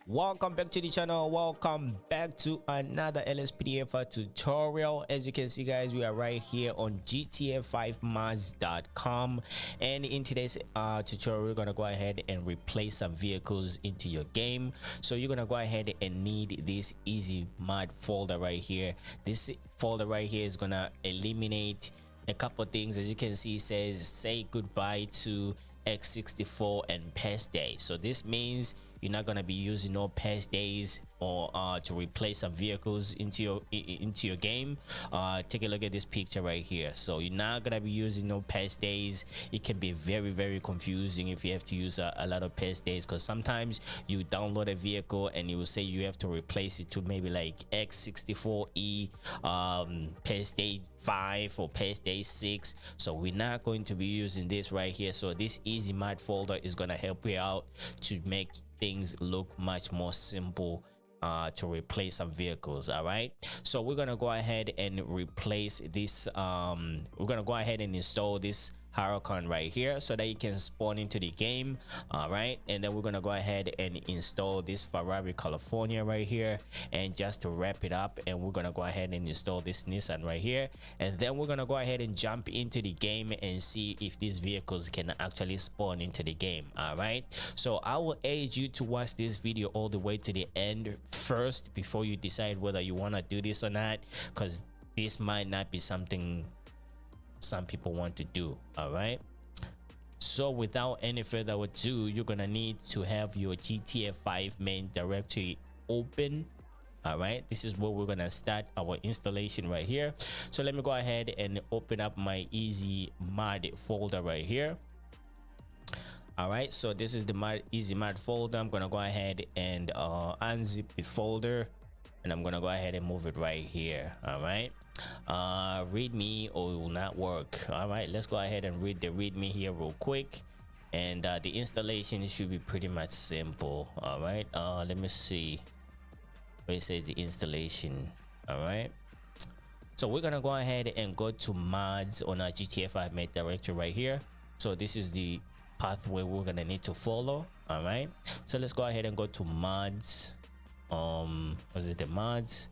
Welcome back to the channel. Welcome back to another LSPDFR tutorial. As you can see, guys, we are right here on GTA5mods.com, and in today's tutorial we're gonna go ahead and replace some vehicles into your game. So you're gonna go ahead and need this easy mod folder right here. This folder right here is gonna eliminate a couple things. As you can see, it says say goodbye to X64 and past days. So this means you're not going to be using no past days or to replace some vehicles into your game. Take a look at this picture right here. So you're not going to be using no past days. It can be very confusing if you have to use a lot of past days, because sometimes you download a vehicle and it will say you have to replace it to maybe like X64E past day 5 or past day 6. So we're not going to be using this right here. So this easy mod folder is going to help you out to make things look much more simple to replace some vehicles. All right, so we're gonna go ahead and replace this. We're gonna go ahead and install this Huracan right here so that you can spawn into the game. All right, and then we're gonna go ahead and install this Ferrari California right here, and just to wrap it up, and we're gonna go ahead and install this Nissan right here, and then we're gonna go ahead and jump into the game and see if these vehicles can actually spawn into the game. All right, so I will urge you to watch this video all the way to the end first before you decide whether you want to do this or not, because this might not be something some people want to do. All right, so without any further ado, you're gonna need to have your GTA 5 main directory open. All right, this is where we're gonna start our installation right here. So let me go ahead and open up my easy mod folder right here. All right, so this is the easy mod folder. I'm gonna go ahead and unzip the folder, and I'm gonna go ahead and move it right here. All right, readme or it will not work. All right, let's go ahead and read the readme here real quick, and the installation should be pretty much simple. All right, let me see where it says the installation. All right, so we're gonna go ahead and go to mods on our GTA 5 main directory right here. So this is the pathway we're gonna need to follow. All right, so let's go ahead and go to mods. Was it the mods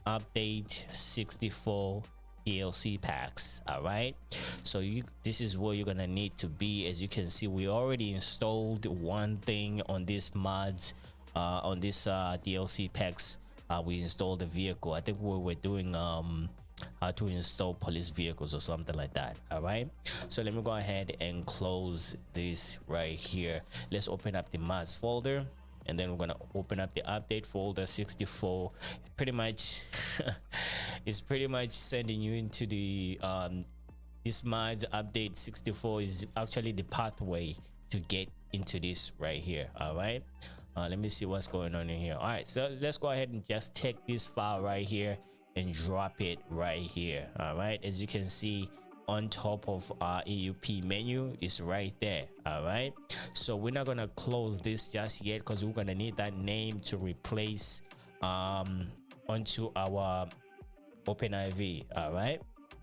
update 64 DLC packs? All right, so this is where you're gonna need to be. As you can see, we already installed one thing on this mods on this DLC packs. We installed the vehicle. I think we were doing how to install police vehicles or something like that. All right, so let me go ahead and close this right here. Let's open up the mods folder, and then we're gonna open up the update folder 64. It's pretty much it's pretty much sending you into the this mods update 64 is actually the pathway to get into this right here. All right, let me see what's going on in here. All right, so let's go ahead and just take this file right here and drop it right here. All right, as you can see on top of our EUP menu is right there. All right, so we're not gonna close this just yet because we're gonna need that name to replace onto our OpenIV. All right,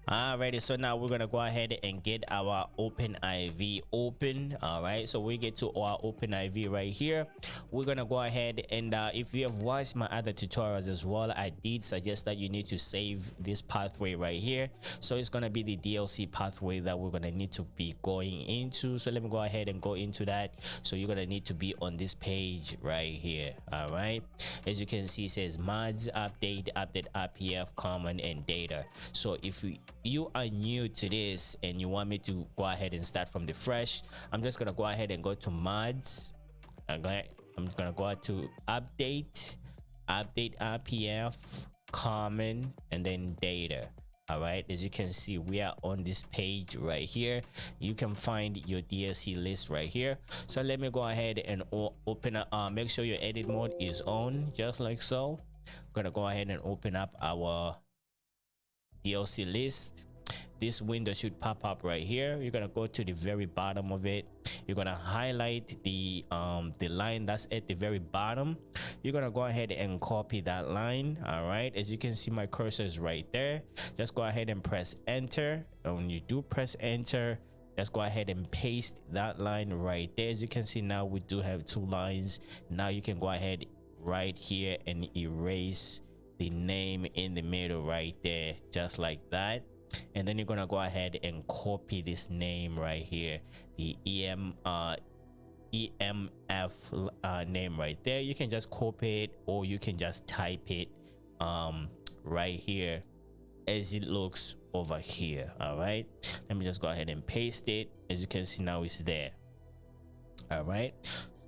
alrighty, so now we're gonna go ahead and get our OpenIV open. All right, so we get to our OpenIV right here. We're gonna go ahead and if you have watched my other tutorials as well, I did suggest that you need to save this pathway right here. So it's gonna be the DLC pathway that we're gonna need to be going into. So let me go ahead and go into that. So you're gonna need to be on this page right here. All right, as you can see, it says mods update RPF common and data. So if you are new to this and you want me to go ahead and start from the fresh, I'm just gonna go ahead and go to mods. I'm gonna go to update RPF common and then data. All right, as you can see, we are on this page right here. You can find your DLC list right here. So let me go ahead and open up, make sure your edit mode is on, just like so. I'm gonna go ahead and open up our DLC list. This window should pop up right here. You're gonna go to the very bottom of it. You're gonna highlight the line that's at the very bottom. You're gonna go ahead and copy that line. All right, as you can see, my cursor is right there. Just go ahead and press enter, and when you do press enter, let's go ahead and paste that line right there. As you can see, now we do have two lines. Now you can go ahead right here and erase the name in the middle right there, just like that. And then you're gonna go ahead and copy this name right here, the EMF name right there. You can just copy it, or you can just type it right here as it looks over here. All right, let me just go ahead and paste it. As you can see, now it's there. All right,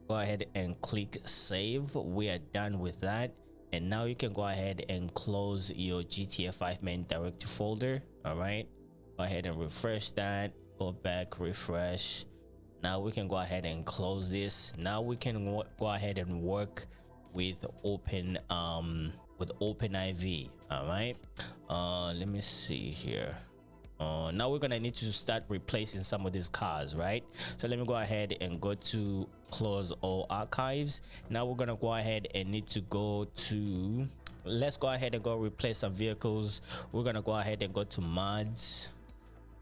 go ahead and click save. We are done with that, and now you can go ahead and close your GTA 5 main directory folder. All right, go ahead and refresh that, go back, refresh. Now we can go ahead and close this. Now we can go ahead and work with open OpenIV. All right, let me see here. Now we're gonna need to start replacing some of these cars, right? So let me go ahead and go to close all archives. Now we're gonna go ahead and need to go to, let's go ahead and go replace some vehicles. We're gonna go ahead and go to mods,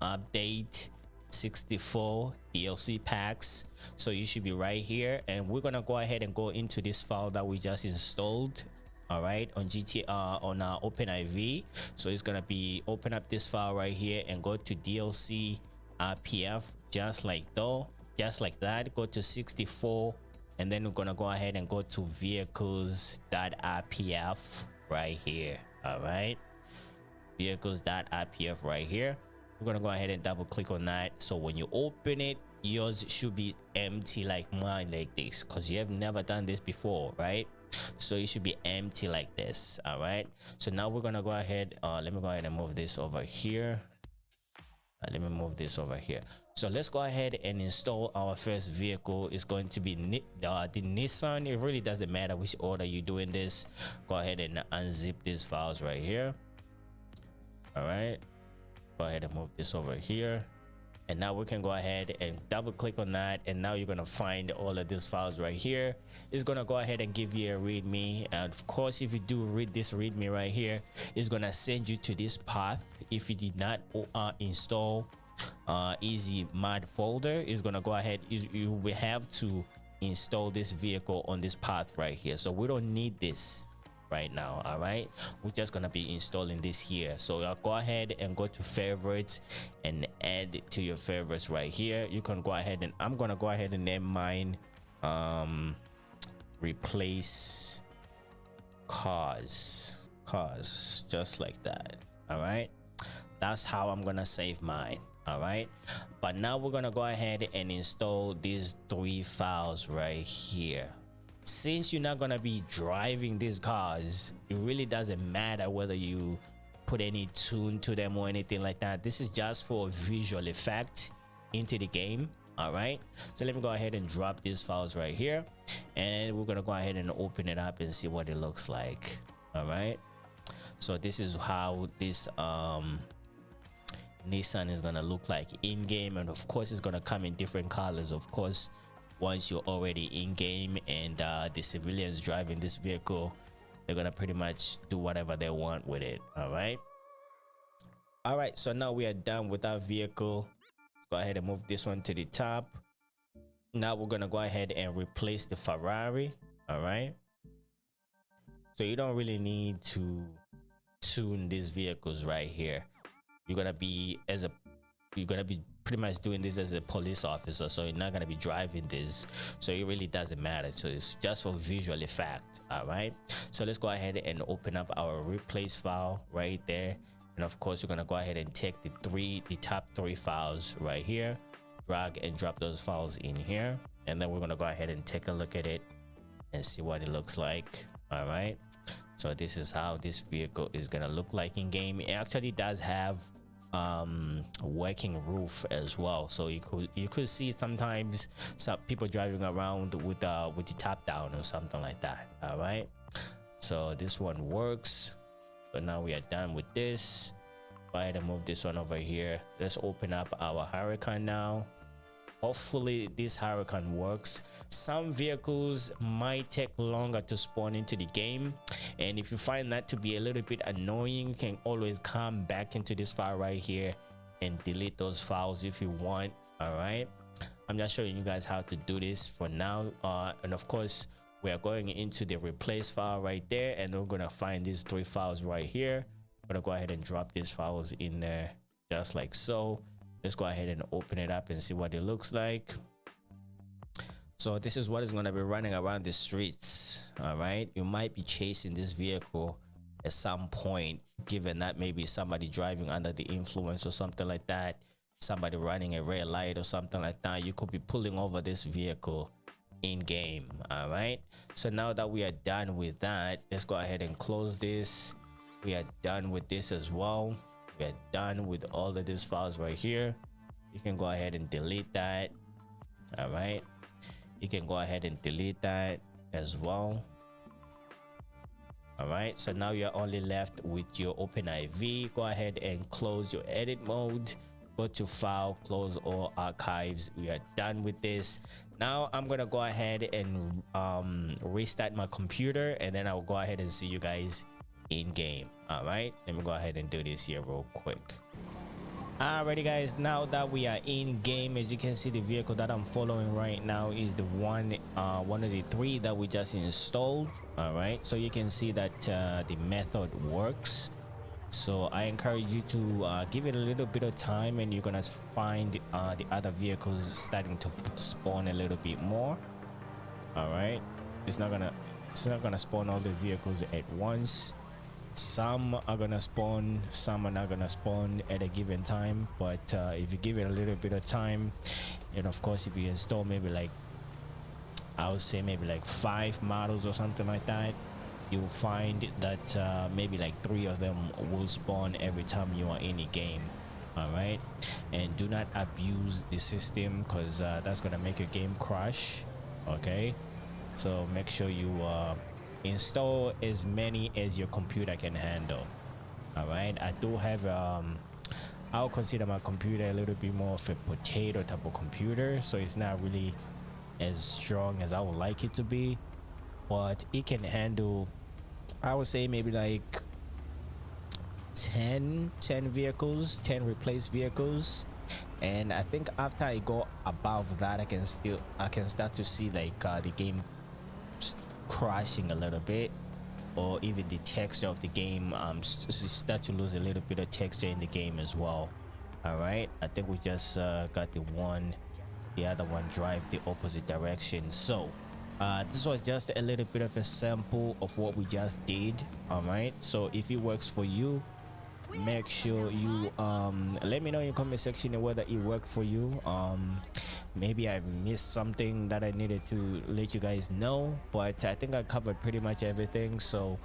update 64 DLC packs. So you should be right here, and we're gonna go ahead and go into this file that we just installed. All right, on on our OpenIV. So it's gonna be, open up this file right here and go to DLC RPF, just like that. Go to 64, and then we're gonna go ahead and go to vehicles.rpf right here. All right, vehicles.rpf right here. We're gonna go ahead and double click on that. So when you open it, yours should be empty like mine, like this, because you have never done this before, right? So it should be empty like this. All right, so now we're gonna go ahead, let me go ahead and move this over here. Let me move this over here. So let's go ahead and install our first vehicle. It's going to be the Nissan. It really doesn't matter which order you're doing this. Go ahead and unzip these files right here. All right, go ahead and move this over here, and now we can go ahead and double click on that, and now you're gonna find all of these files right here. It's gonna go ahead and give you a readme, and of course if you do read this readme right here, it's gonna send you to this path. If you did not install easy mod folder, it's gonna go ahead, you will have to install this vehicle on this path right here. So we don't need this right now. All right, we're just gonna be installing this here. So I'll go ahead and go to favorites and add it to your favorites right here. You can go ahead, and I'm gonna go ahead and name mine replace cars, just like that. All right, that's how I'm gonna save mine. All right, but now we're gonna go ahead and install these 3 files right here. Since you're not gonna be driving these cars, it really doesn't matter whether you put any tune to them or anything like that. This is just for visual effect into the game. All right, so let me go ahead and drop these files right here, and we're gonna go ahead and open it up and see what it looks like. All right, so this is how this Nissan is gonna look like in game, and of course it's gonna come in different colors, of course, once you're already in game, and the civilians driving this vehicle, they're gonna pretty much do whatever they want with it. All right, so now we are done with our vehicle. Let's go ahead and move this one to the top. Now we're gonna go ahead and replace the Ferrari. All right, so you don't really need to tune these vehicles right here. You're gonna be pretty much doing this as a police officer, so you're not going to be driving this, so it really doesn't matter. So it's just for visual effect. All right, so let's go ahead and open up our replace file right there, and of course we're going to go ahead and take the top 3 files right here, drag and drop those files in here, and then we're going to go ahead and take a look at it and see what it looks like. All right, so this is how this vehicle is going to look like in game. It actually does have working roof as well, so you could see sometimes some people driving around with the top down or something like that. All right, so this one works. So now we are done with this. Go ahead and move this one over here. Let's open up our Huracan now. Hopefully this Huracan works. Some vehicles might take longer to spawn into the game, and if you find that to be a little bit annoying, you can always come back into this file right here and delete those files if you want. All right, I'm just showing you guys how to do this for now, and of course we are going into the replace file right there, and we're gonna find these 3 files right here. I'm gonna go ahead and drop these files in there just like so. Let's go ahead and open it up and see what it looks like. So this is what is going to be running around the streets. All right, you might be chasing this vehicle at some point, given that maybe somebody driving under the influence or something like that, somebody running a red light or something like that. You could be pulling over this vehicle in game. All right, so now that we are done with that, let's go ahead and close this. We are done with this as well. We are done with all of these files right here. You can go ahead and delete that. All right, you can go ahead and delete that as well. All right, so now you're only left with your OpenIV. Go ahead and close your edit mode, go to file, close all archives. We are done with this. Now I'm gonna go ahead and restart my computer, and then I'll go ahead and see you guys in game. All right, let me go ahead and do this here real quick. Alrighty guys, now that we are in game, as you can see, the vehicle that I'm following right now is the one of the 3 that we just installed. All right, so you can see that the method works. So I encourage you to give it a little bit of time, and you're gonna find the other vehicles starting to spawn a little bit more. All right, it's not gonna spawn all the vehicles at once. Some are gonna spawn, some are not gonna spawn at a given time, but if you give it a little bit of time, and of course if you install maybe like, I would say maybe like 5 models or something like that, you'll find that maybe like 3 of them will spawn every time you are in a game. All right, and do not abuse the system, because that's gonna make your game crash. Okay, so make sure you install as many as your computer can handle. All right, I do have I'll consider my computer a little bit more of a potato type of computer, so it's not really as strong as I would like it to be, but it can handle, I would say maybe like 10 vehicles, 10 replaced vehicles. And I think after I go above that, I can start to see like the game crashing a little bit, or even the texture of the game start to lose a little bit of texture in the game as well. All right, I think we just got the other one drive the opposite direction. So this was just a little bit of a sample of what we just did. All right, so if it works for you, make sure you let me know in the comment section whether it worked for you. Maybe I missed something that I needed to let you guys know, but I think I covered pretty much everything. So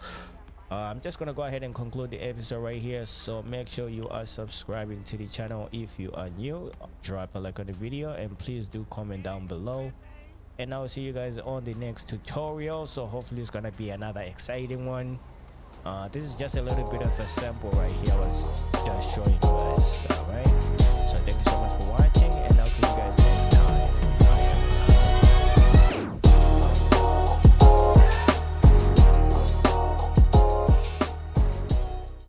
I'm just gonna go ahead and conclude the episode right here. So make sure you are subscribing to the channel. If you are new, drop a like on the video, and please do comment down below, and I'll see you guys on the next tutorial. So hopefully it's gonna be another exciting one. This is just a little bit of a sample right here. I was just showing you guys.